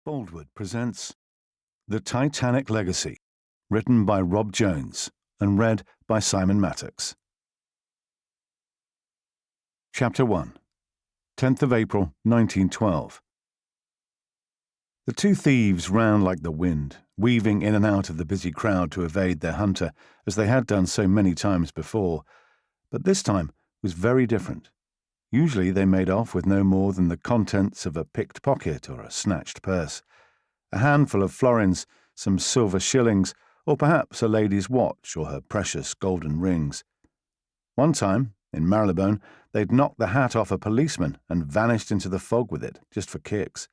Boldwood presents The Titanic Legacy, written by Rob Jones and read by Simon Mattox. Chapter 1, 10th of April, 1912. The two thieves ran like the wind, weaving in and out of the busy crowd to evade their hunter, as they had done so many times before. But this time was very different. Usually they made off with no more than the contents of a picked pocket or a snatched purse, a handful of florins, some silver shillings, or perhaps a lady's watch or her precious golden rings. One time, in Marylebone, they'd knocked the hat off a policeman and vanished into the fog with it, just for kicks.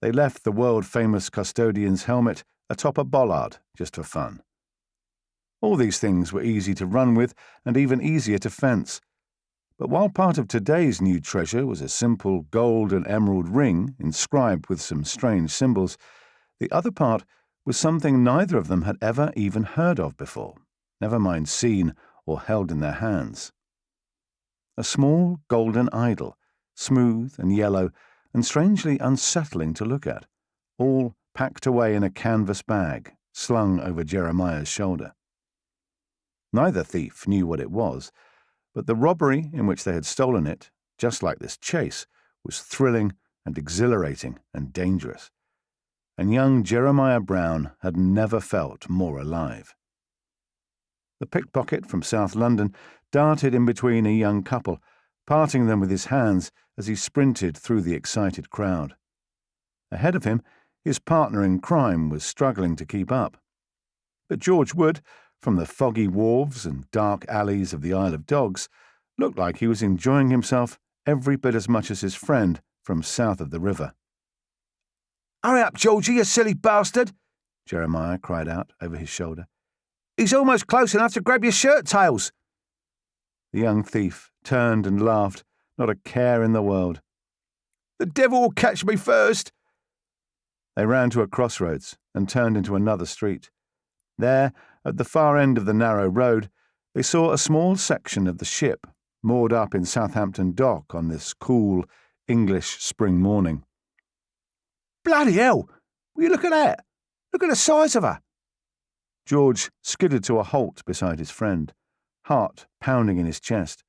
They left the world-famous custodian's helmet atop a bollard, just for fun. All these things were easy to run with and even easier to fence. But while part of today's new treasure was a simple gold and emerald ring inscribed with some strange symbols, the other part was something neither of them had ever even heard of before, never mind seen or held in their hands. A small golden idol, smooth and yellow and strangely unsettling to look at, all packed away in a canvas bag slung over Jeremiah's shoulder. Neither thief knew what it was, but the robbery in which they had stolen it, just like this chase, was thrilling and exhilarating and dangerous. And young Jeremiah Brown had never felt more alive. The pickpocket from South London darted in between a young couple, parting them with his hands as he sprinted through the excited crowd. Ahead of him, his partner in crime was struggling to keep up. But George Wood, from the foggy wharves and dark alleys of the Isle of Dogs, looked like he was enjoying himself every bit as much as his friend from south of the river. "Hurry up, Georgie, you silly bastard!" Jeremiah cried out over his shoulder. "He's almost close enough to grab your shirt tails." The young thief turned and laughed, not a care in the world. "The devil will catch me first." They ran to a crossroads and turned into another street. There, at the far end of the narrow road, they saw a small section of the ship moored up in Southampton Dock on this cool English spring morning. "Bloody hell! Will you look at that? Look at the size of her!" George skidded to a halt beside his friend, heart pounding in his chest.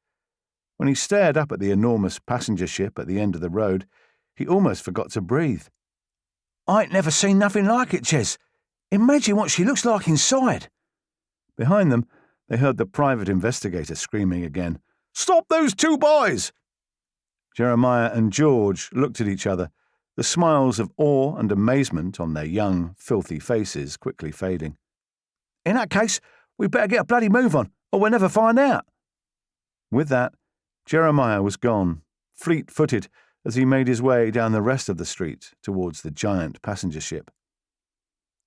When he stared up at the enormous passenger ship at the end of the road, he almost forgot to breathe. "I ain't never seen nothing like it, Jez. Imagine what she looks like inside." Behind them, they heard the private investigator screaming again, "Stop those two boys!" Jeremiah and George looked at each other, the smiles of awe and amazement on their young, filthy faces quickly fading. "In that case, we'd better get a bloody move on, or we'll never find out." With that, Jeremiah was gone, fleet-footed as he made his way down the rest of the street towards the giant passenger ship.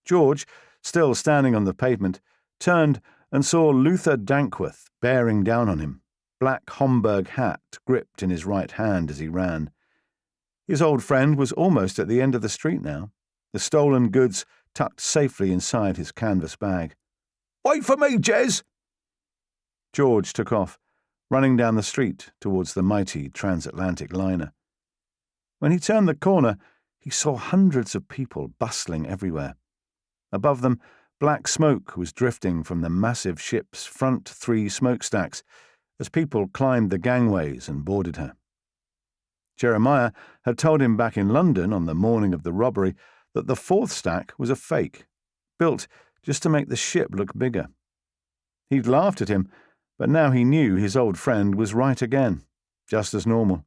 George, still standing on the pavement, turned and saw Luther Dankworth bearing down on him, black Homburg hat gripped in his right hand as he ran. His old friend was almost at the end of the street now, the stolen goods tucked safely inside his canvas bag. "Wait for me, Jez!" George took off, running down the street towards the mighty transatlantic liner. When he turned the corner, he saw hundreds of people bustling everywhere. Above them, black smoke was drifting from the massive ship's front 3 smokestacks as people climbed the gangways and boarded her. Jeremiah had told him back in London on the morning of the robbery that the 4th stack was a fake, built just to make the ship look bigger. He'd laughed at him, but now he knew his old friend was right again, just as normal.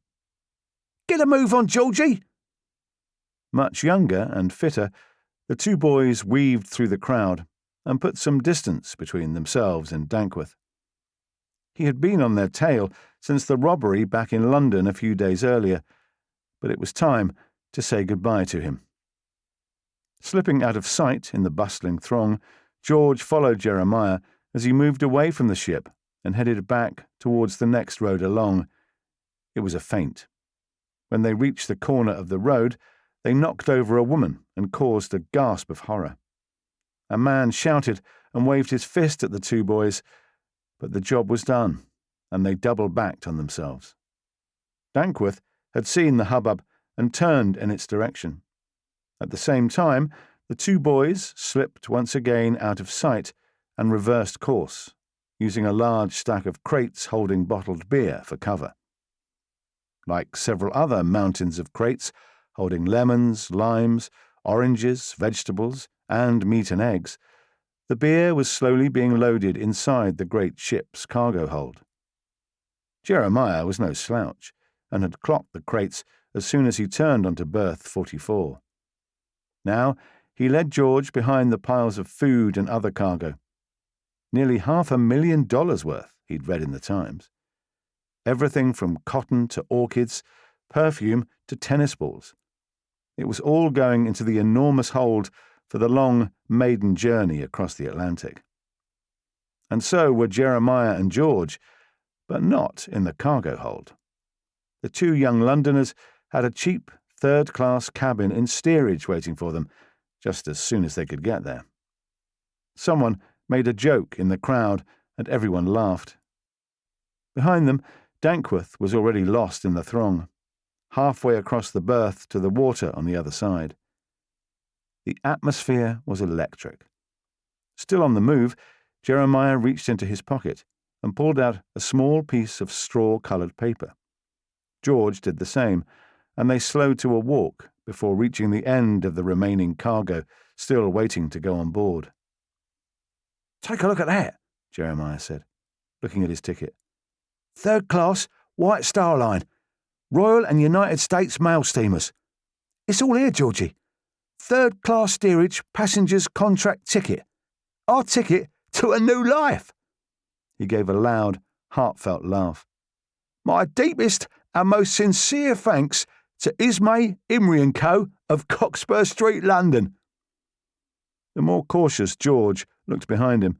"Get a move on, Georgie!" Much younger and fitter, the two boys weaved through the crowd and put some distance between themselves and Dankworth. He had been on their tail since the robbery back in London a few days earlier, but it was time to say goodbye to him. Slipping out of sight in the bustling throng, George followed Jeremiah as he moved away from the ship and headed back towards the next road along. It was a feint. When they reached the corner of the road, they knocked over a woman and caused a gasp of horror. A man shouted and waved his fist at the two boys, but the job was done, and they double-backed on themselves. Dankworth had seen the hubbub and turned in its direction. At the same time, the two boys slipped once again out of sight and reversed course, using a large stack of crates holding bottled beer for cover. Like several other mountains of crates holding lemons, limes, oranges, vegetables, and meat and eggs, the beer was slowly being loaded inside the great ship's cargo hold. Jeremiah was no slouch, and had clocked the crates as soon as he turned onto berth 44. Now he led George behind the piles of food and other cargo. Nearly $500,000 worth, he'd read in the Times. Everything from cotton to orchids, perfume to tennis balls. It was all going into the enormous hold for the long maiden journey across the Atlantic. And so were Jeremiah and George, but not in the cargo hold. The two young Londoners had a cheap third-class cabin in steerage waiting for them, just as soon as they could get there. Someone made a joke in the crowd, and everyone laughed. Behind them, Dankworth was already lost in the throng, halfway across the berth to the water on the other side. The atmosphere was electric. Still on the move, Jeremiah reached into his pocket and pulled out a small piece of straw-coloured paper. George did the same, and they slowed to a walk before reaching the end of the remaining cargo, still waiting to go on board. "Take a look at that," Jeremiah said, looking at his ticket. "Third class, White Star Line, Royal and United States Mail Steamers. It's all here, Georgie. Third class steerage, passengers contract ticket. Our ticket to a new life." He gave a loud, heartfelt laugh. "My deepest and most sincere thanks to Ismay, Imrie & Co. of Cockspur Street, London." The more cautious George looked behind him,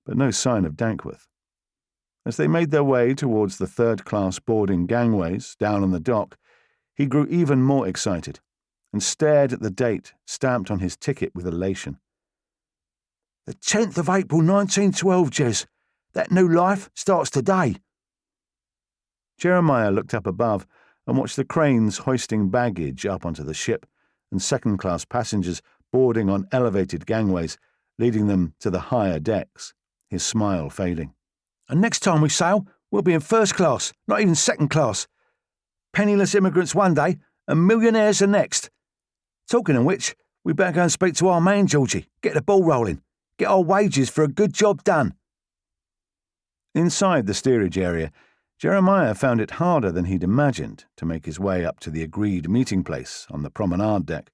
but no sign of Dankworth. As they made their way towards the third-class boarding gangways down on the dock, he grew even more excited and stared at the date stamped on his ticket with elation. "The 10th of April 1912, Jez. That new life starts today." Jeremiah looked up above and watched the cranes hoisting baggage up onto the ship and second-class passengers boarding on elevated gangways, leading them to the higher decks, his smile fading. "And next time we sail, we'll be in first class, not even second class. Penniless immigrants one day and millionaires the next. Talking of which, we better go and speak to our man, Georgie, get the ball rolling, get our wages for a good job done." Inside the steerage area, Jeremiah found it harder than he'd imagined to make his way up to the agreed meeting place on the promenade deck.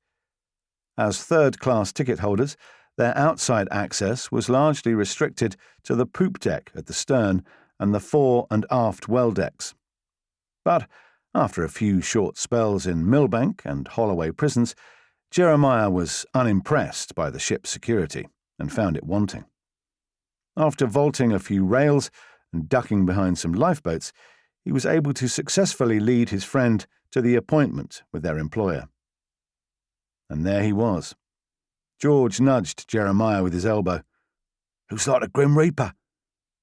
As third-class ticket holders, their outside access was largely restricted to the poop deck at the stern and the fore and aft well decks. But after a few short spells in Millbank and Holloway prisons, Jeremiah was unimpressed by the ship's security and found it wanting. After vaulting a few rails and ducking behind some lifeboats, he was able to successfully lead his friend to the appointment with their employer. And there he was. George nudged Jeremiah with his elbow. "Looks like the Grim Reaper,"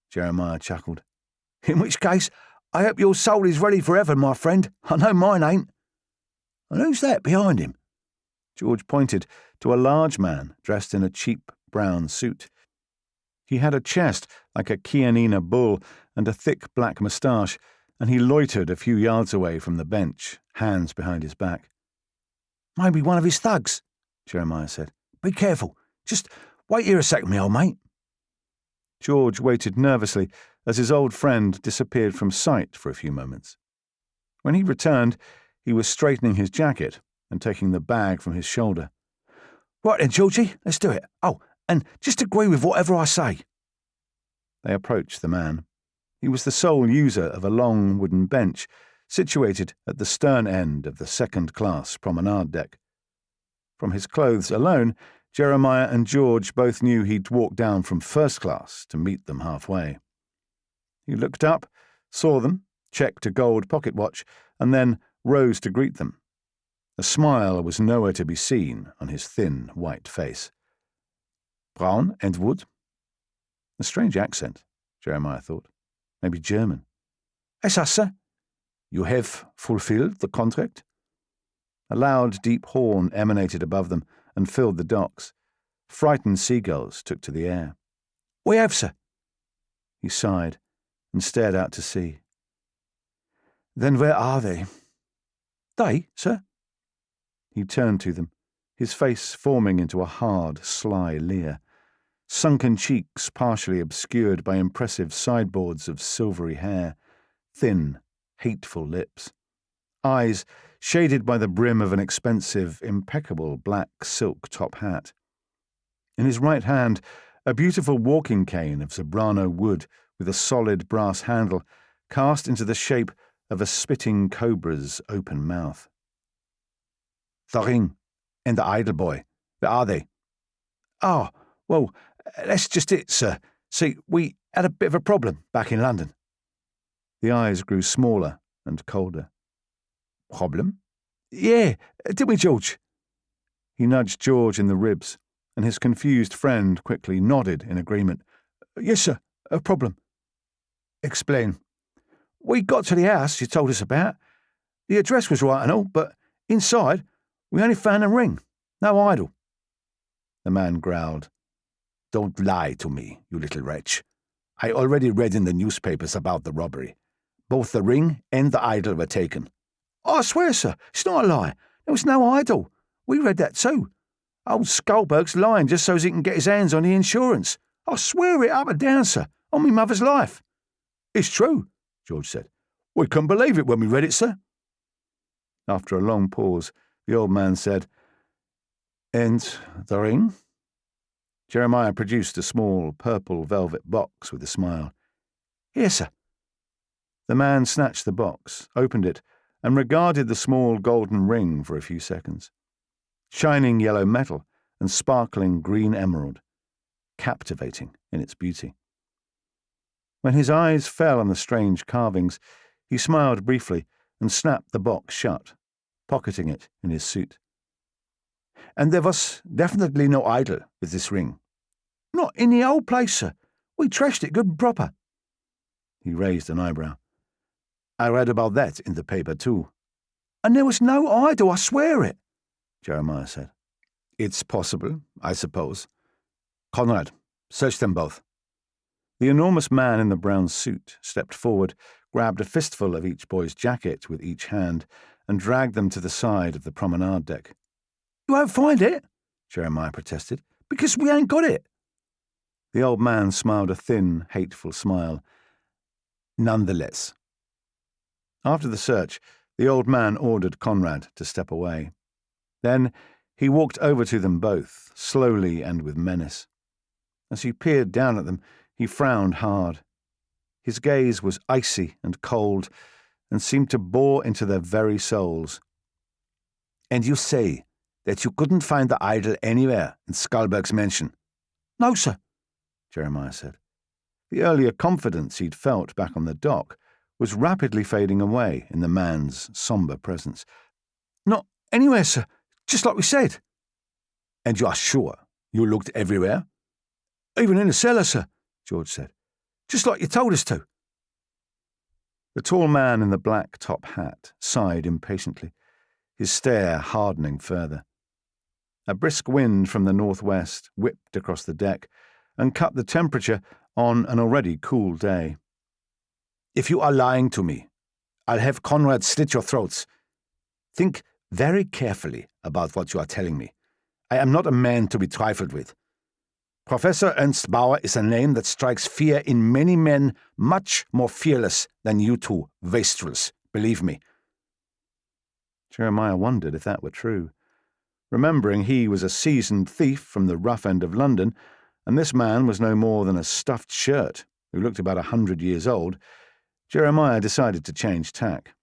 Jeremiah chuckled. "In which case, I hope your soul is ready for heaven, my friend. I know mine ain't." "And who's that behind him?" George pointed to a large man dressed in a cheap brown suit. He had a chest like a Chianina bull and a thick black moustache, and he loitered a few yards away from the bench, hands behind his back. "Maybe one of his thugs," Jeremiah said. "Be careful. Just wait here a second, me old mate." George waited nervously as his old friend disappeared from sight for a few moments. When he returned, he was straightening his jacket and taking the bag from his shoulder. "Right then, Georgie, let's do it. Oh, and just agree with whatever I say." They approached the man. He was the sole user of a long wooden bench situated at the stern end of the second-class promenade deck. From his clothes alone, Jeremiah and George both knew he'd walked down from first class to meet them halfway. He looked up, saw them, checked a gold pocket watch, and then rose to greet them. A smile was nowhere to be seen on his thin, white face. "Braun and Wood?" A strange accent, Jeremiah thought. Maybe German. "Yes, us, sir." "You have fulfilled the contract?" A loud, deep horn emanated above them and filled the docks. Frightened seagulls took to the air. "We have, sir." He sighed and stared out to sea. "Then where are they?" "They, sir?" He turned to them, his face forming into a hard, sly leer, sunken cheeks partially obscured by impressive sideboards of silvery hair, thin, hateful lips, eyes shaded by the brim of an expensive, impeccable black silk top hat. In his right hand, a beautiful walking cane of zebrano wood with a solid brass handle cast into the shape of a spitting cobra's open mouth. "The ring and the idol boy. Where are they?" "Oh, well, that's just it, sir. See, we had a bit of a problem back in London." The eyes grew smaller and colder. "Problem?" "Yeah, didn't we, George?" He nudged George in the ribs, and his confused friend quickly nodded in agreement. "Yes, sir, a problem." "Explain." "We got to the house you told us about. The address was right and all, but inside we only found a ring, no idol." The man growled. "Don't lie to me, you little wretch. I already read in the newspapers about the robbery. Both the ring and the idol were taken." "I swear, sir, it's not a lie. There was no idol. We read that too. Old Skullberg's lying just so he can get his hands on the insurance. I swear it up and down, sir, on me mother's life." "It's true," George said. "We couldn't believe it when we read it, sir." After a long pause, the old man said, "And the ring?" Jeremiah produced a small purple velvet box with a smile. "Here, sir." The man snatched the box, opened it, and regarded the small golden ring for a few seconds. Shining yellow metal and sparkling green emerald, captivating in its beauty. When his eyes fell on the strange carvings, he smiled briefly and snapped the box shut, pocketing it in his suit. "And there was definitely no idol with this ring?" "Not in the old place, sir. We trashed it good and proper." He raised an eyebrow. "I read about that in the paper too." "And there was no idol, I swear it," Jeremiah said. "It's possible, I suppose. Conrad, search them both." The enormous man in the brown suit stepped forward, grabbed a fistful of each boy's jacket with each hand, and dragged them to the side of the promenade deck. "You won't find it," Jeremiah protested, "because we ain't got it." The old man smiled a thin, hateful smile. "Nonetheless." After the search, the old man ordered Conrad to step away. Then he walked over to them both, slowly and with menace. As he peered down at them, he frowned hard. His gaze was icy and cold, and seemed to bore into their very souls. "And you say that you couldn't find the idol anywhere in Skullberg's mansion?" "No, sir," Jeremiah said. The earlier confidence he'd felt back on the dock was rapidly fading away in the man's somber presence. "Not anywhere, sir, just like we said." "And you are sure you looked everywhere?" "Even in the cellar, sir," George said. "Just like you told us to." The tall man in the black top hat sighed impatiently, his stare hardening further. A brisk wind from the northwest whipped across the deck and cut the temperature on an already cool day. "If you are lying to me, I'll have Conrad slit your throats. Think very carefully about what you are telling me. I am not a man to be trifled with. Professor Ernst Bauer is a name that strikes fear in many men much more fearless than you two wastrels, believe me." Jeremiah wondered if that were true. Remembering he was a seasoned thief from the rough end of London, and this man was no more than a stuffed shirt who looked about 100 years old, Jeremiah decided to change tack.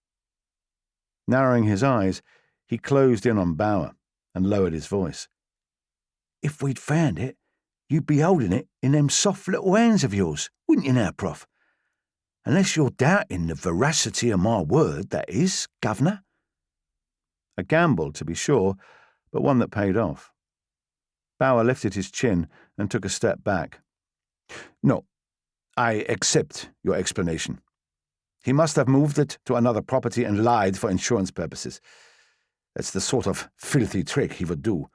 Narrowing his eyes, he closed in on Bauer and lowered his voice. "If we'd found it, you'd be holding it in them soft little hands of yours, wouldn't you now, Prof? Unless you're doubting the veracity of my word, that is, Governor." A gamble, to be sure, but one that paid off. Bauer lifted his chin and took a step back. "No, I accept your explanation. He must have moved it to another property and lied for insurance purposes. That's the sort of filthy trick he would do.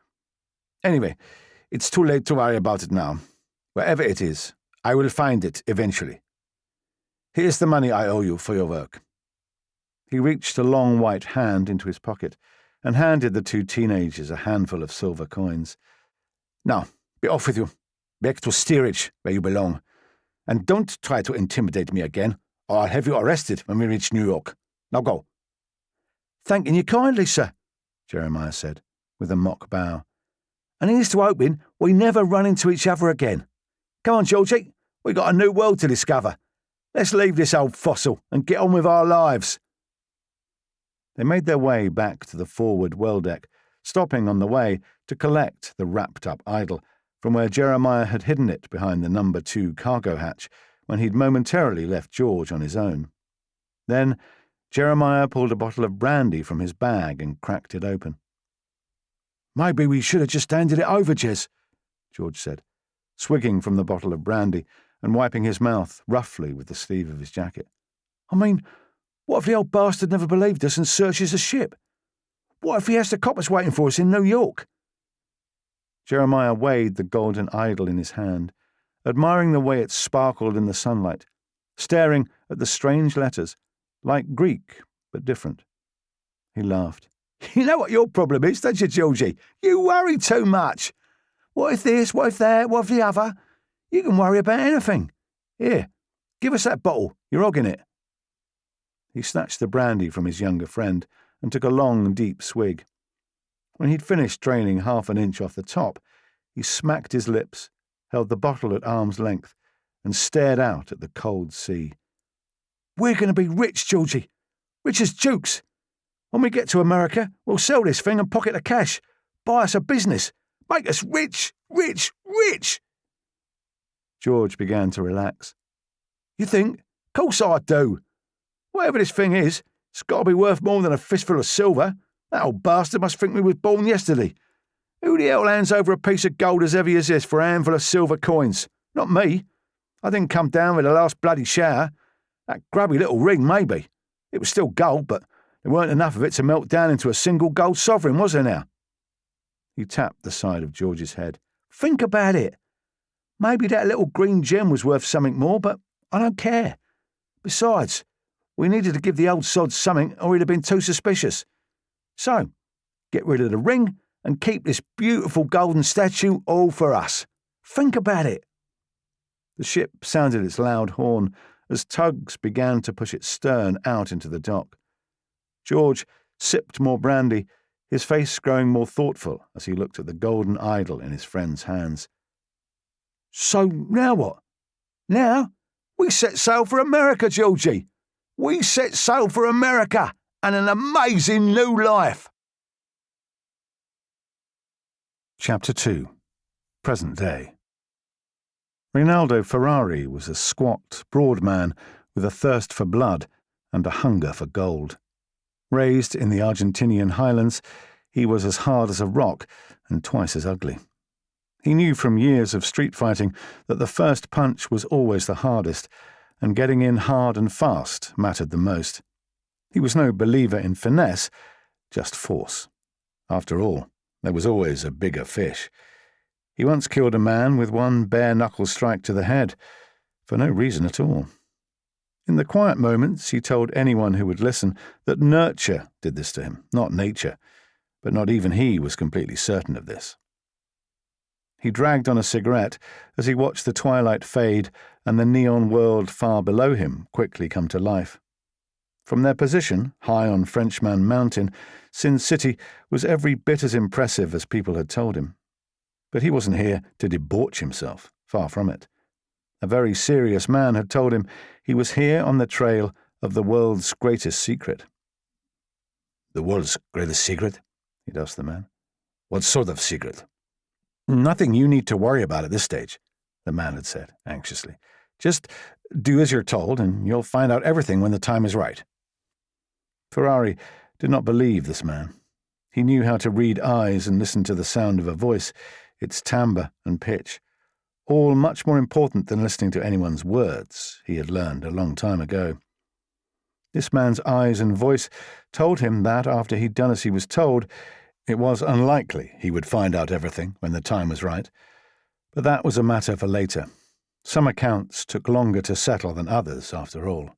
Anyway, it's too late to worry about it now. Wherever it is, I will find it eventually. Here's the money I owe you for your work." He reached a long white hand into his pocket and handed the two teenagers a handful of silver coins. "Now, be off with you. Back to steerage, where you belong. And don't try to intimidate me again, or I'll have you arrested when we reach New York. Now go." "Thanking you kindly, sir," Jeremiah said, with a mock bow. "And here's to hoping we never run into each other again. Come on, Georgie, we got a new world to discover. Let's leave this old fossil and get on with our lives." They made their way back to the forward well deck, stopping on the way to collect the wrapped-up idol from where Jeremiah had hidden it behind the number 2 cargo hatch when he'd momentarily left George on his own. Then Jeremiah pulled a bottle of brandy from his bag and cracked it open. "Maybe we should have just handed it over, Jez," George said, swigging from the bottle of brandy and wiping his mouth roughly with the sleeve of his jacket. "I mean, what if the old bastard never believed us and searches the ship? What if he has the coppers waiting for us in New York?" Jeremiah weighed the golden idol in his hand, admiring the way it sparkled in the sunlight, staring at the strange letters, like Greek but different. He laughed. "You know what your problem is, don't you, Georgie? You worry too much. What if this, what if that, what if the other? You can worry about anything. Here, give us that bottle. You're hogging it." He snatched the brandy from his younger friend and took a long, deep swig. When he'd finished draining half an inch off the top, he smacked his lips, held the bottle at arm's length, and stared out at the cold sea. "We're going to be rich, Georgie. Rich as dukes. When we get to America, we'll sell this thing and pocket the cash. Buy us a business. Make us rich, rich, rich." George began to relax. "You think? Course I do. Whatever this thing is, it's got to be worth more than a fistful of silver. That old bastard must think we was born yesterday. Who the hell hands over a piece of gold as heavy as this for a handful of silver coins? Not me. I didn't come down with the last bloody shower. That grubby little ring, maybe. It was still gold, but there weren't enough of it to melt down into a single gold sovereign, was there now?" He tapped the side of George's head. "Think about it. Maybe that little green gem was worth something more, but I don't care. Besides, we needed to give the old sod something or he'd have been too suspicious. So, get rid of the ring and keep this beautiful golden statue all for us. Think about it." The ship sounded its loud horn as tugs began to push its stern out into the dock. George sipped more brandy, his face growing more thoughtful as he looked at the golden idol in his friend's hands. "So now what? Now we set sail for America, Georgie. We set sail for America and an amazing new life." Chapter 2. Present Day. Rinaldo Ferrari was a squat, broad man with a thirst for blood and a hunger for gold. Raised in the Argentinian highlands, he was as hard as a rock and twice as ugly. He knew from years of street fighting that the first punch was always the hardest, and getting in hard and fast mattered the most. He was no believer in finesse, just force. After all, there was always a bigger fish. He once killed a man with one bare-knuckle strike to the head, for no reason at all. In the quiet moments, he told anyone who would listen that nurture did this to him, not nature, but not even he was completely certain of this. He dragged on a cigarette as he watched the twilight fade and the neon world far below him quickly come to life. From their position, high on Frenchman Mountain, Sin City was every bit as impressive as people had told him. But he wasn't here to debauch himself, far from it. A very serious man had told him he was here on the trail of the world's greatest secret. "The world's greatest secret?" he'd asked the man. "What sort of secret?" "Nothing you need to worry about at this stage," the man had said, anxiously. "Just do as you're told, and you'll find out everything when the time is right." Ferrari did not believe this man. He knew how to read eyes and listen to the sound of a voice, its timbre and pitch. All much more important than listening to anyone's words, he had learned a long time ago. This man's eyes and voice told him that, after he'd done as he was told, it was unlikely he would find out everything when the time was right. But that was a matter for later. Some accounts took longer to settle than others, after all.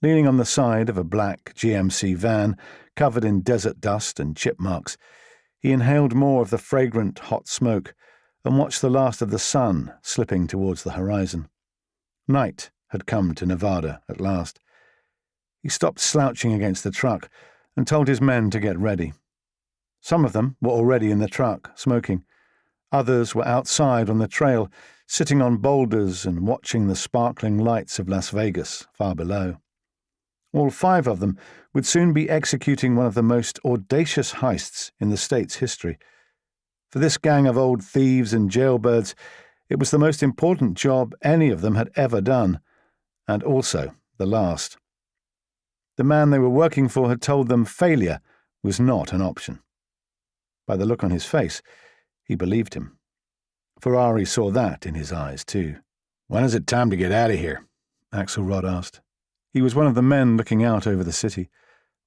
Leaning on the side of a black GMC van covered in desert dust and chip marks, he inhaled more of the fragrant hot smoke and watched the last of the sun slipping towards the horizon. Night had come to Nevada at last. He stopped slouching against the truck and told his men to get ready. Some of them were already in the truck, smoking. Others were outside on the trail, sitting on boulders and watching the sparkling lights of Las Vegas far below. All 5 of them would soon be executing one of the most audacious heists in the state's history. For this gang of old thieves and jailbirds, it was the most important job any of them had ever done, and also the last. The man they were working for had told them failure was not an option. By the look on his face, he believed him. Ferrari saw that in his eyes, too. "When is it time to get out of here?" Axelrod asked. He was one of the men looking out over the city.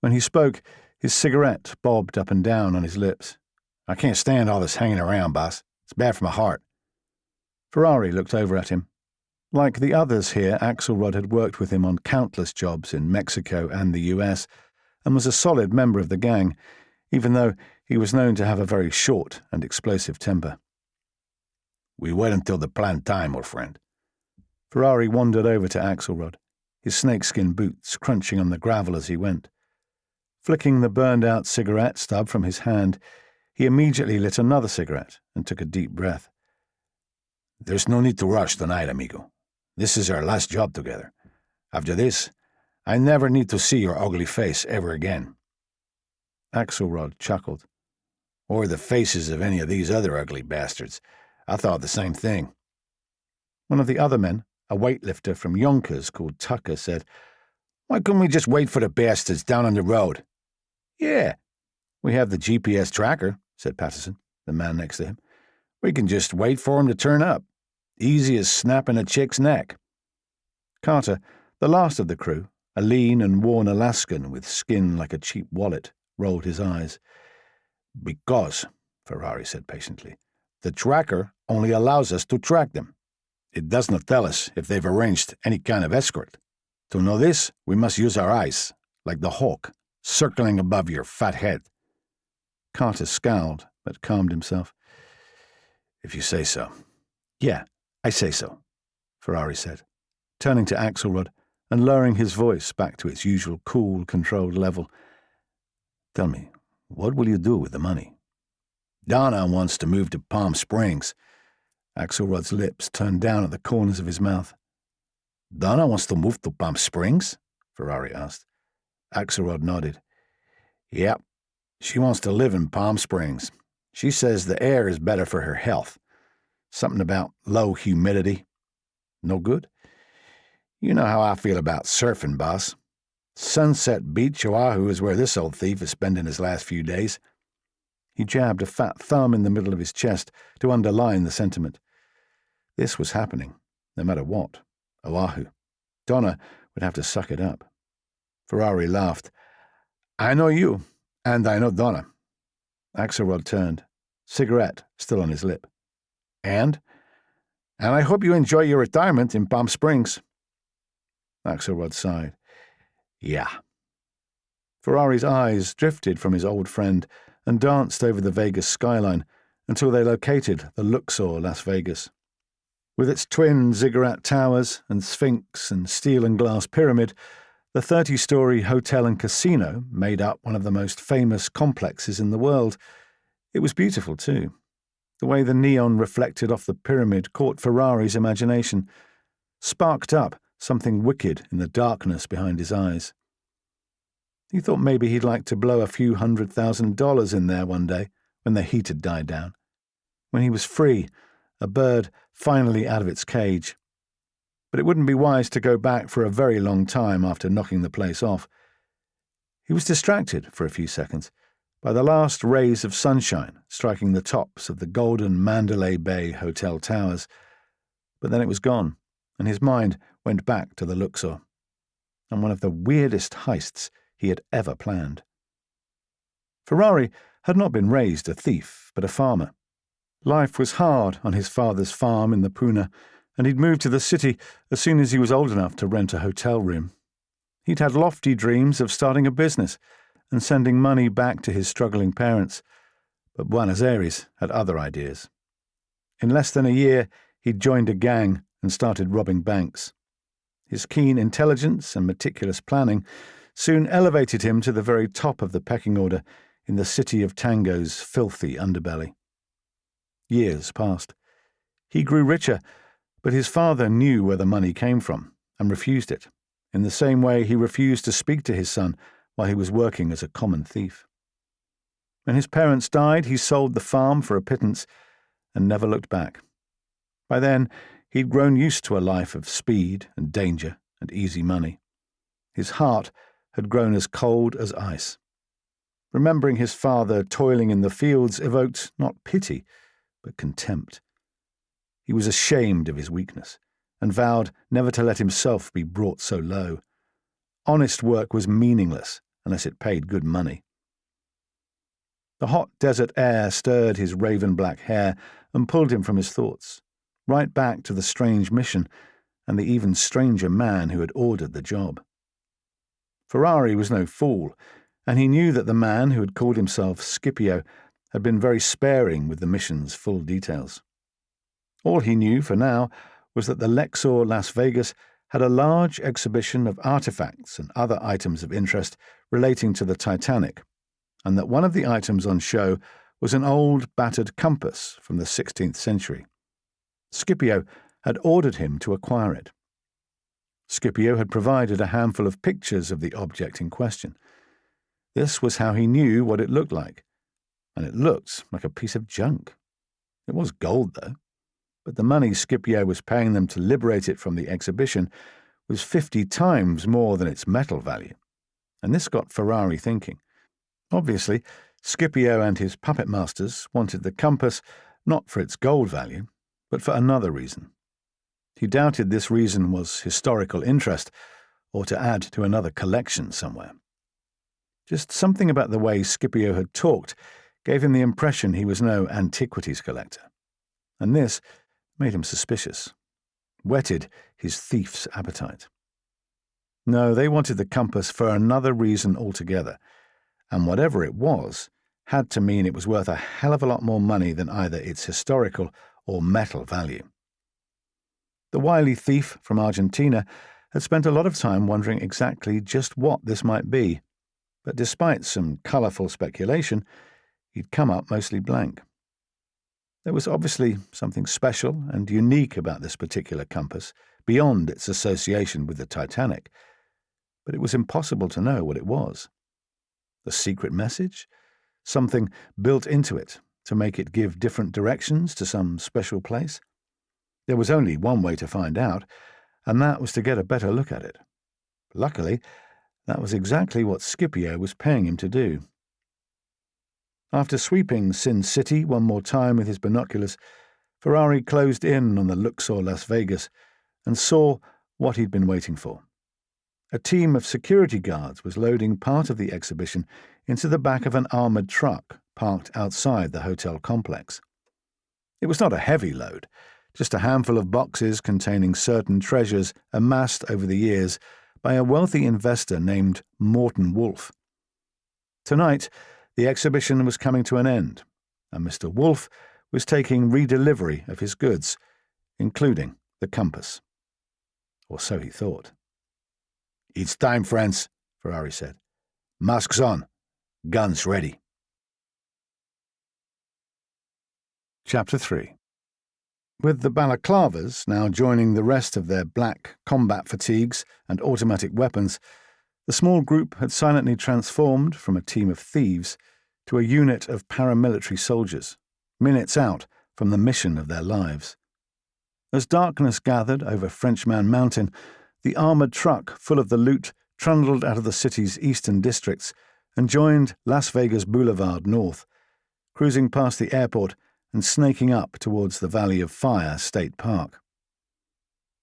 When he spoke, his cigarette bobbed up and down on his lips. "I can't stand all this hanging around, boss. It's bad for my heart." Ferrari looked over at him. Like the others here, Axelrod had worked with him on countless jobs in Mexico and the US, and was a solid member of the gang, even though he was known to have a very short and explosive temper. "We wait until the planned time, old friend." Ferrari wandered over to Axelrod, his snakeskin boots crunching on the gravel as he went. Flicking the burned-out cigarette stub from his hand, he immediately lit another cigarette and took a deep breath. "There's no need to rush tonight, amigo. This is our last job together. After this, I never need to see your ugly face ever again." Axelrod chuckled. "Or the faces of any of these other ugly bastards. I thought the same thing." One of the other men, a weightlifter from Yonkers called Tucker, said, "Why couldn't we just wait for the bastards down on the road?" "Yeah, we have the GPS tracker," said Patterson, the man next to him. "We can just wait for them to turn up. Easy as snapping a chick's neck." Carter, the last of the crew, a lean and worn Alaskan with skin like a cheap wallet, rolled his eyes. "Because," Ferrari said patiently, "the tracker only allows us to track them. It does not tell us if they've arranged any kind of escort. To know this, we must use our eyes, like the hawk, circling above your fat head." Carter scowled, but calmed himself. "If you say so." "Yeah, I say so," Ferrari said, turning to Axelrod and lowering his voice back to its usual cool, controlled level. "Tell me, what will you do with the money?" "Donna wants to move to Palm Springs." Axelrod's lips turned down at the corners of his mouth. "Donna wants to move to Palm Springs?" Ferrari asked. Axelrod nodded. "Yep, she wants to live in Palm Springs. She says the air is better for her health. Something about low humidity. No good? You know how I feel about surfing, boss. Sunset Beach, Oahu, is where this old thief is spending his last few days." He jabbed a fat thumb in the middle of his chest to underline the sentiment. This was happening, no matter what. Oahu. Donna would have to suck it up. Ferrari laughed. "I know you, and I know Donna." Axelrod turned, cigarette still on his lip. And I hope you enjoy your retirement in Palm Springs." Axelrod sighed. "Yeah." Ferrari's eyes drifted from his old friend and danced over the Vegas skyline until they located the Luxor Las Vegas. With its twin ziggurat towers and sphinx and steel and glass pyramid, the 30-story hotel and casino made up one of the most famous complexes in the world. It was beautiful, too. The way the neon reflected off the pyramid caught Ferrari's imagination, sparked up something wicked in the darkness behind his eyes. He thought maybe he'd like to blow a few $100,000 in there one day when the heat had died down, when he was free, a bird finally out of its cage. But it wouldn't be wise to go back for a very long time after knocking the place off. He was distracted for a few seconds by the last rays of sunshine striking the tops of the golden Mandalay Bay hotel towers, but then it was gone, and his mind went back to the Luxor. and one of the weirdest heists he had ever planned. Ferrari had not been raised a thief, but a farmer. Life was hard on his father's farm in the Puna, and he'd moved to the city as soon as he was old enough to rent a hotel room. He'd had lofty dreams of starting a business and sending money back to his struggling parents, but Buenos Aires had other ideas. In less than a year, he'd joined a gang and started robbing banks. His keen intelligence and meticulous planning soon elevated him to the very top of the pecking order in the city of Tango's filthy underbelly. Years passed. He grew richer, but his father knew where the money came from and refused it, in the same way he refused to speak to his son while he was working as a common thief. When his parents died, he sold the farm for a pittance and never looked back. By then, he'd grown used to a life of speed and danger and easy money. His heart had grown as cold as ice. Remembering his father toiling in the fields evoked not pity, but contempt. He was ashamed of his weakness and vowed never to let himself be brought so low. Honest work was meaningless unless it paid good money. The hot desert air stirred his raven-black hair and pulled him from his thoughts, right back to the strange mission and the even stranger man who had ordered the job. Ferrari was no fool, and he knew that the man who had called himself Scipio had been very sparing with the mission's full details. All he knew for now was that the Lexor Las Vegas had a large exhibition of artefacts and other items of interest relating to the Titanic, and that one of the items on show was an old, battered compass from the 16th century. Scipio had ordered him to acquire it. Scipio had provided a handful of pictures of the object in question. This was how he knew what it looked like, and it looked like a piece of junk. It was gold, though, but the money Scipio was paying them to liberate it from the exhibition was 50 times more than its metal value, and this got Ferrari thinking. Obviously, Scipio and his puppet masters wanted the compass not for its gold value, but for another reason. He doubted this reason was historical interest, or to add to another collection somewhere. Just something about the way Scipio had talked gave him the impression he was no antiquities collector, and this made him suspicious, whetted his thief's appetite. No, they wanted the compass for another reason altogether, and whatever it was had to mean it was worth a hell of a lot more money than either its historical or metal value. The wily thief from Argentina had spent a lot of time wondering exactly just what this might be, but despite some colourful speculation, he'd come up mostly blank. There was obviously something special and unique about this particular compass, beyond its association with the Titanic, but it was impossible to know what it was. A secret message? Something built into it to make it give different directions to some special place? There was only one way to find out, and that was to get a better look at it. Luckily, that was exactly what Scipio was paying him to do. After sweeping Sin City one more time with his binoculars, Ferrari closed in on the Luxor Las Vegas and saw what he'd been waiting for. A team of security guards was loading part of the exhibition into the back of an armoured truck parked outside the hotel complex. It was not a heavy load, just a handful of boxes containing certain treasures amassed over the years by a wealthy investor named Morton Wolfe. Tonight, the exhibition was coming to an end, and Mr. Wolfe was taking redelivery of his goods, including the compass. Or so he thought. "It's time, friends," Ferrari said. "Masks on. Guns ready." Chapter 3. With the balaclavas now joining the rest of their black combat fatigues and automatic weapons, the small group had silently transformed from a team of thieves to a unit of paramilitary soldiers, minutes out from the mission of their lives. As darkness gathered over Frenchman Mountain, the armoured truck full of the loot trundled out of the city's eastern districts and joined Las Vegas Boulevard north, cruising past the airport and snaking up towards the Valley of Fire State Park.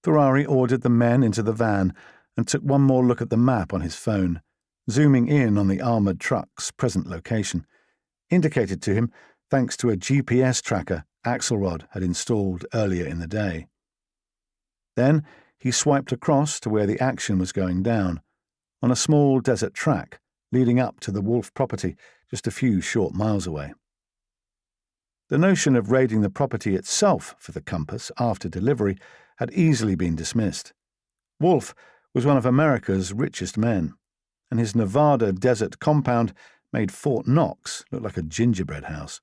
Ferrari ordered the men into the van and took one more look at the map on his phone, zooming in on the armoured truck's present location, indicated to him thanks to a GPS tracker Axelrod had installed earlier in the day. Then he swiped across to where the action was going down, on a small desert track leading up to the Wolf property just a few short miles away. The notion of raiding the property itself for the compass after delivery had easily been dismissed. Wolf was one of America's richest men, and his Nevada desert compound made Fort Knox look like a gingerbread house.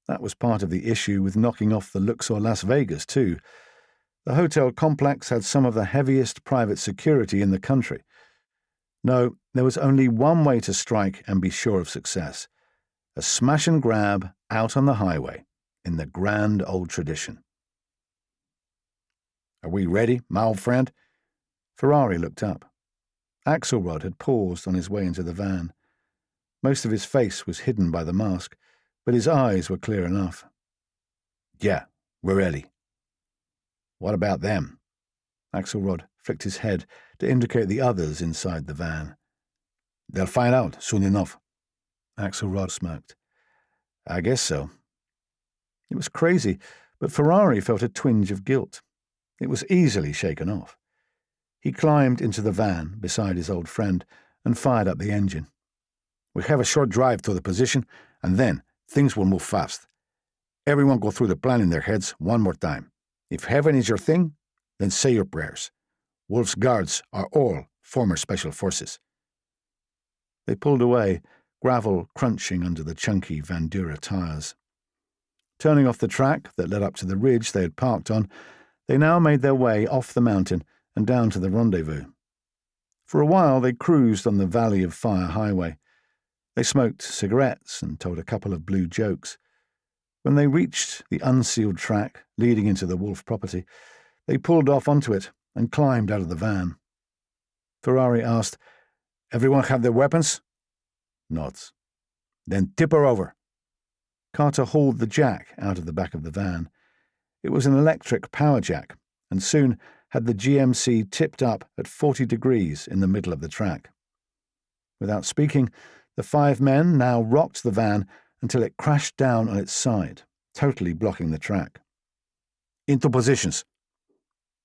That was part of the issue with knocking off the Luxor Las Vegas, too. The hotel complex had some of the heaviest private security in the country. No, there was only one way to strike and be sure of success: a smash and grab out on the highway, in the grand old tradition. "Are we ready, my old friend?" Ferrari looked up. Axelrod had paused on his way into the van. Most of his face was hidden by the mask, but his eyes were clear enough. "Yeah, we're ready." "What about them?" Axelrod flicked his head to indicate the others inside the van. "They'll find out soon enough." Axelrod smirked. "I guess so." It was crazy, but Ferrari felt a twinge of guilt. It was easily shaken off. He climbed into the van beside his old friend and fired up the engine. "We have a short drive to the position, and then things will move fast. Everyone go through the plan in their heads one more time. If heaven is your thing, then say your prayers. Wolf's guards are all former special forces." They pulled away, gravel crunching under the chunky Vandura tires. Turning off the track that led up to the ridge they had parked on, they now made their way off the mountain and down to the rendezvous. For a while they cruised on the Valley of Fire highway. They smoked cigarettes and told a couple of blue jokes. When they reached the unsealed track leading into the Wolf property, they pulled off onto it and climbed out of the van. Ferrari asked, "Everyone have their weapons?" "Nods." "Then tip her over." Carter hauled the jack out of the back of the van. It was an electric power jack, and soon had the GMC tipped up at 40 degrees in the middle of the track. Without speaking, the 5 men now rocked the van until it crashed down on its side, totally blocking the track. "Into positions."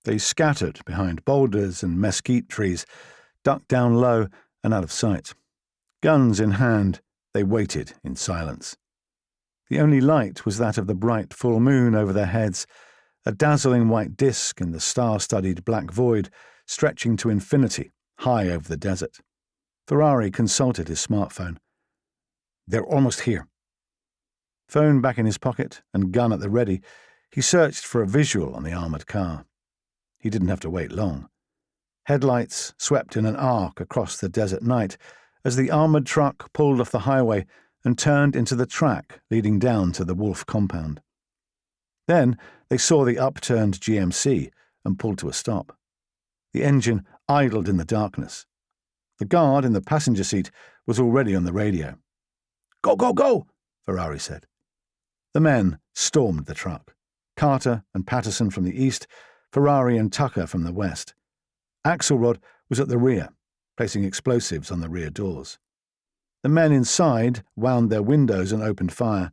They scattered behind boulders and mesquite trees, ducked down low and out of sight. Guns in hand, they waited in silence. The only light was that of the bright full moon over their heads, a dazzling white disk in the star-studded black void stretching to infinity high over the desert. Ferrari consulted his smartphone. "They're almost here." Phone back in his pocket and gun at the ready, he searched for a visual on the armoured car. He didn't have to wait long. Headlights swept in an arc across the desert night as the armoured truck pulled off the highway and turned into the track leading down to the Wolf compound. Then they saw the upturned GMC and pulled to a stop. The engine idled in the darkness. The guard in the passenger seat was already on the radio. "Go, go, go!" Ferrari said. The men stormed the truck. Carter and Patterson from the east, Ferrari and Tucker from the west. Axelrod was at the rear, placing explosives on the rear doors. The men inside wound their windows and opened fire.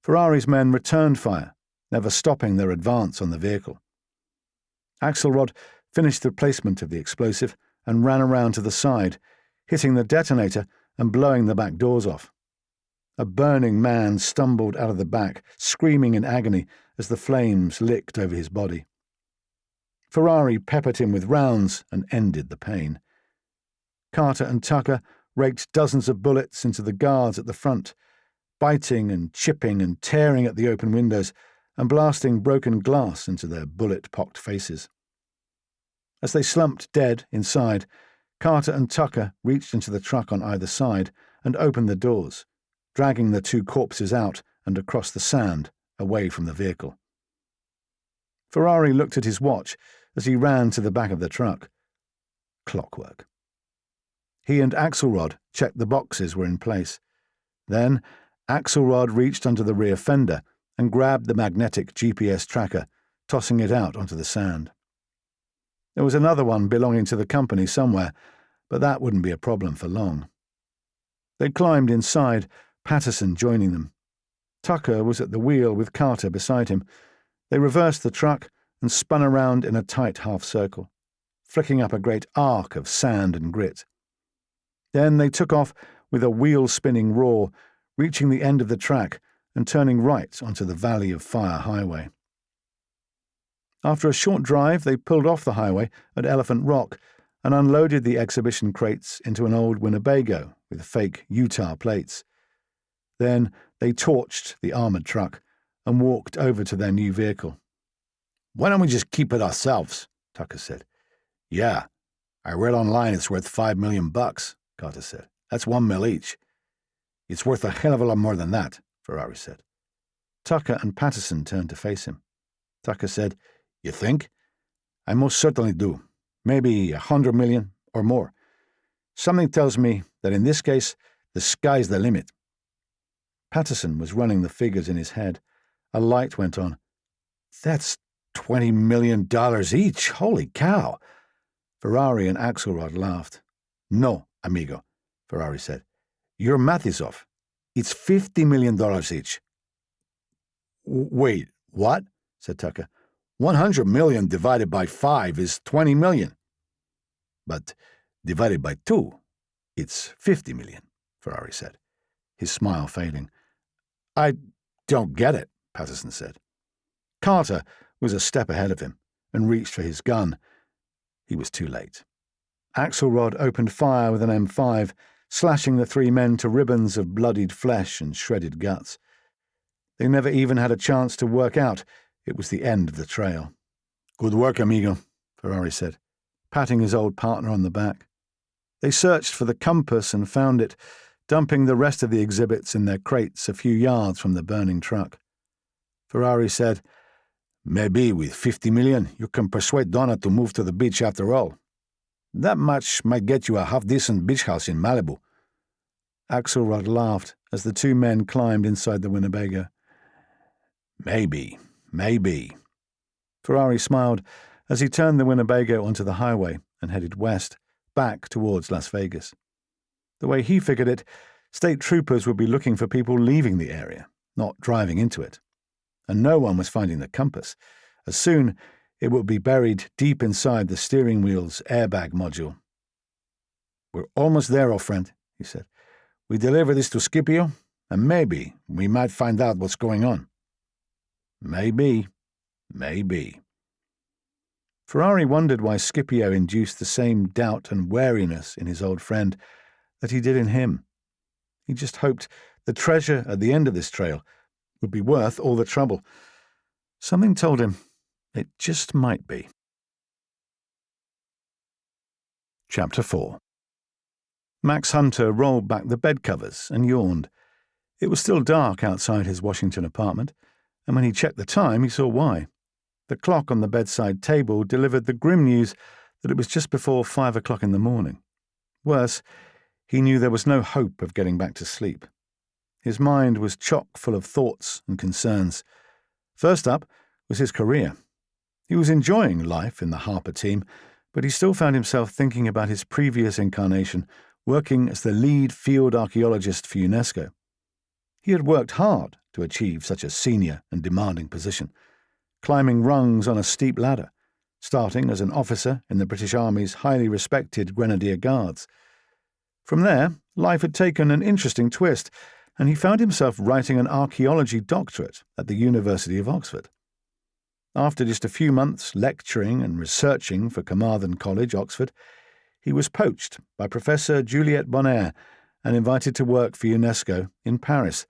Ferrari's men returned fire, never stopping their advance on the vehicle. Axelrod finished the placement of the explosive and ran around to the side, hitting the detonator and blowing the back doors off. A burning man stumbled out of the back, screaming in agony as the flames licked over his body. Ferrari peppered him with rounds and ended the pain. Carter and Tucker raked dozens of bullets into the guards at the front, biting and chipping and tearing at the open windows and blasting broken glass into their bullet-pocked faces. As they slumped dead inside, Carter and Tucker reached into the truck on either side and opened the doors, dragging the 2 corpses out and across the sand, away from the vehicle. Ferrari looked at his watch as he ran to the back of the truck. Clockwork. He and Axelrod checked the boxes were in place. Then Axelrod reached under the rear fender and grabbed the magnetic GPS tracker, tossing it out onto the sand. There was another one belonging to the company somewhere, but that wouldn't be a problem for long. They climbed inside, Patterson joining them. Tucker was at the wheel with Carter beside him. They reversed the truck and spun around in a tight half-circle, flicking up a great arc of sand and grit. Then they took off with a wheel-spinning roar, reaching the end of the track and turning right onto the Valley of Fire highway. After a short drive, they pulled off the highway at Elephant Rock and unloaded the exhibition crates into an old Winnebago with fake Utah plates. Then they torched the armoured truck and walked over to their new vehicle. "Why don't we just keep it ourselves?" Tucker said. "Yeah, I read online it's worth $5 million, Carter said. "That's $1 million each." "It's worth a hell of a lot more than that," Ferrari said. Tucker and Patterson turned to face him. Tucker said, "You think?" "I most certainly do. Maybe $100 million or more. Something tells me that in this case, the sky's the limit." Patterson was running the figures in his head. A light went on. "That's $20 million each. Holy cow." Ferrari and Axelrod laughed. "No, amigo," Ferrari said. "Your math is off. It's $50 million each." "Wait, what?" said Tucker. 100 million divided by 5 is 20 million. "But divided by 2, it's 50 million, Ferrari said, his smile fading. "I don't get it," Patterson said. Carter was a step ahead of him and reached for his gun. He was too late. Axelrod opened fire with an M5, slashing the three men to ribbons of bloodied flesh and shredded guts. They never even had a chance to work out it was the end of the trail. "Good work, amigo," Ferrari said, patting his old partner on the back. They searched for the compass and found it, dumping the rest of the exhibits in their crates a few yards from the burning truck. Ferrari said, "Maybe with 50 million you can persuade Donna to move to the beach after all. That much might get you a half-decent beach house in Malibu." Axelrod laughed as the two men climbed inside the Winnebago. Maybe. Ferrari smiled as he turned the Winnebago onto the highway and headed west, back towards Las Vegas. The way he figured it, state troopers would be looking for people leaving the area, not driving into it. And no one was finding the compass. As soon, it would be buried deep inside the steering wheel's airbag module. "We're almost there, old friend," he said. "We deliver this to Scipio, and maybe we might find out what's going on." Maybe. Ferrari wondered why Scipio induced the same doubt and wariness in his old friend that he did in him. He just hoped the treasure at the end of this trail would be worth all the trouble. Something told him it just might be. Chapter 4. Max Hunter rolled back the bed covers and yawned. It was still dark outside his Washington apartment, and when he checked the time, he saw why. The clock on the bedside table delivered the grim news that it was just before 5 o'clock in the morning. Worse, he knew there was no hope of getting back to sleep. His mind was chock full of thoughts and concerns. First up was his career. He was enjoying life in the HARPA team, but he still found himself thinking about his previous incarnation, working as the lead field archaeologist for UNESCO. He had worked hard to achieve such a senior and demanding position, climbing rungs on a steep ladder, starting as an officer in the British Army's highly respected Grenadier Guards. From there, life had taken an interesting twist, and he found himself writing an archaeology doctorate at the University of Oxford. After just a few months lecturing and researching for Carmarthen College, Oxford, he was poached by Professor Juliette Bonaire and invited to work for UNESCO in Paris.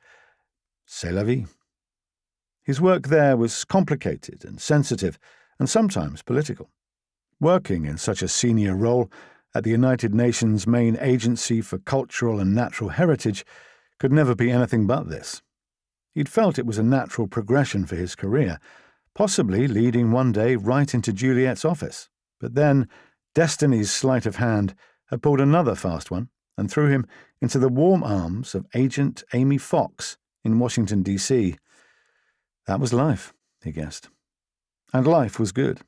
C'est la vie. His work there was complicated and sensitive, and sometimes political. Working in such a senior role at the United Nations' main agency for cultural and natural heritage could never be anything but this. He'd felt it was a natural progression for his career, possibly leading one day right into Juliette's office. But then destiny's sleight of hand had pulled another fast one and threw him into the warm arms of Agent Amy Fox in Washington, D.C. That was life, he guessed. And life was good.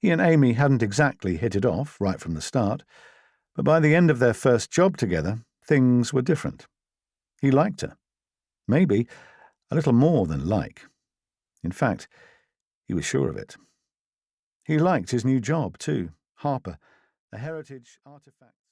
He and Amy hadn't exactly hit it off right from the start, but by the end of their first job together, things were different. He liked her. Maybe a little more than like. In fact, he was sure of it. He liked his new job, too. HARPA, a heritage artefact.